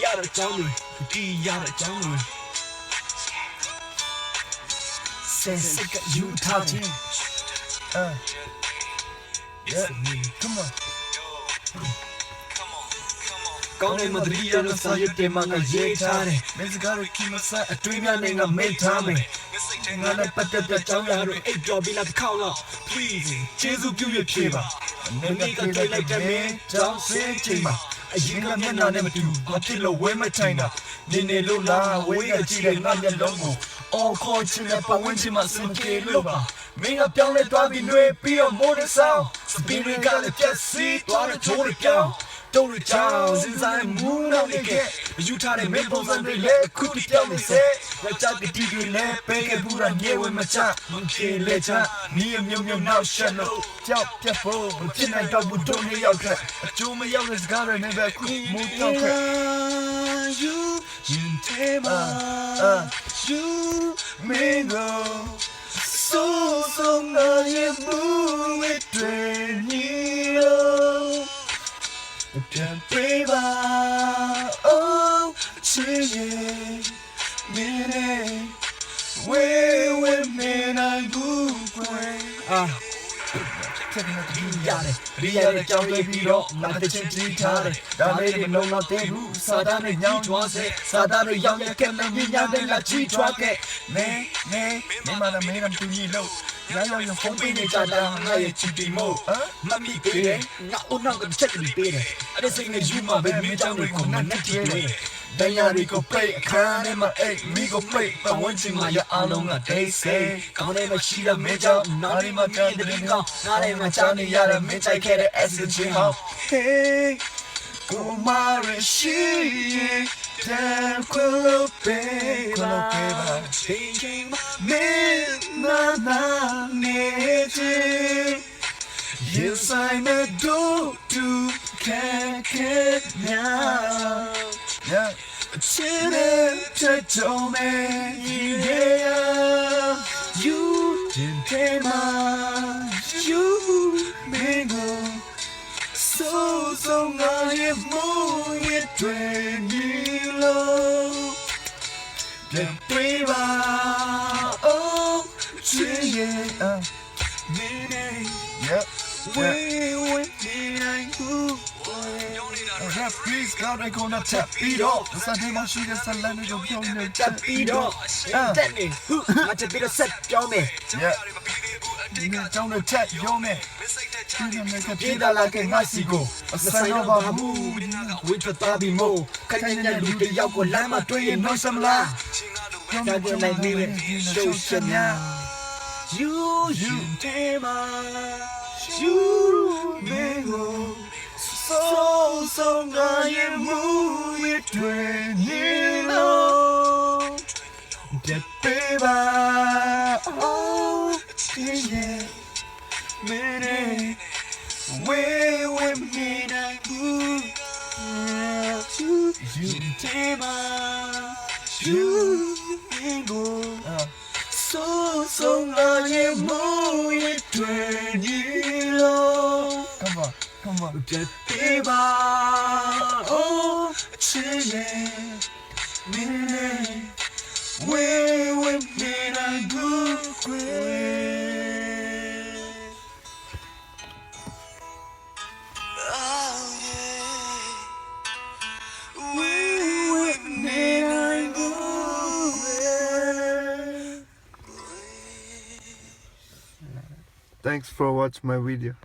ရတဲ့ကြောင်းတွေဒီရတဲ့ကြောင်းတွေစင်စစ်ကယူထားခြင်း Yeah, come on. ကောင်းတဲ့မတရီရလို့စာရွက်တွေမှာငါရေးထားတယ်မင်းစကားတွေခင်မဆတ်အတွင်းများနဲ့ငါမေ့ထားမယ်ငါနဲ့ပတ်သက်တဲ့ကြောင်းရာတွေအိပ်ပျော်ပြီးလားတစ်ခေါက်လောက် please ကျေးဇူးပြုရဖြေပါမင်းကတွေ့လိုက်တဲ့မင်းကြောင်းစင်ချိန်မှာအရင်ကမျက်နှာနဲ့မတူဘာဖြစ်လို့ဝဲမထိုင်တာနေလို့လားဝဲရကြည့်တဲ့ငါမျက်လုံးကိုအော်ခေါ်ချင်တဲ့ပတ်ဝန်းကျင်မှာစင်ကြေလို့ပါမင်းကပြောင်းလဲသွားပြီးလွေပြီးတော့မိုးတဲ့ဆောင်းစပင်းတွေကလည်းပြက်စီးသွားတဲ့ချိုးတွေပြောင်းတို့ရချောင်းစဉ်းစားမူးနောက်နေခဲ့ယူထားတဲ့မင်းပုံစံတွေလည်းအခုတပြောင်းနေစေလက်ချကတိတွေလည်းပေးခဲ့ဘူးတာညဝဲမချမပြေလေချနီးမြုံနောက်ရှက်လို့ကြောက်ပြတ်ဖို့မဖြစ်နိုင်တော့ဘူးတို့နေရောက်ခဲ့အကျိုးမရောက်တဲ့စကားတွေနဲ့ပဲခုမူးတော့ခဲ့ You in tema you mingo so na ye move it trainio Can baby oh chie mine we I goရတယ်ကြောင်းလေးပြီးတော့ငါတစ်ချက်ကြည့်ထားတယ်ဒါလေးတွေမလုံးတော့သေးဘူးစာသားတွေညောင်းထွားစေစာသားတွေရောက်ရခဲ့မင်းညတဲ့လာကြည့်ထွားခဲ့မင်းမလာမင်းကတူညီလို့ရောက်ဖုန်းပေးနေကြတာငါရဲ့ချီတီမို့မမီပေးတယ်ငါအုံနောက်ကတစ်ချက်တည်းပေးတယ်အဲ့ဒီစိတ်နဲ့ယူမှာပဲမင်းကြောင်းတွေကိုငါနဲ့ကြည့်တယ်Diary go play, can in my egg, me go play, but one thing my alone a day say, can't ever see the major, not in my gun, the bingo, not in my Johnny Yada, Mitch, I get it as the gym. Hey, go marry she, damn cool baby, changing me, na, nature. Yes, I'm a do, can't now. Yeah. Told me, yeah, you didn't came on, you mingo. So now you're moving twenty low. Then baby, oh, yeah, yeah. Wait, I go. Please God I gonna tap it off Sunday my sugar salad go down tap it off that me I just be the set yo me yeah you down the tap yo me you make a pida like a nice go a sign of a mood with the baby mo kanya lu de yaw ko lan ma twai yin no sam la that get like me show shanya you tema you me So now you move it twenty low, that baby, oh yeah, minute, where me I move, you tema, you go, so now you move it twenty low, come on. That baby, oh, chile, mine, where I go, Thanks for watching my video.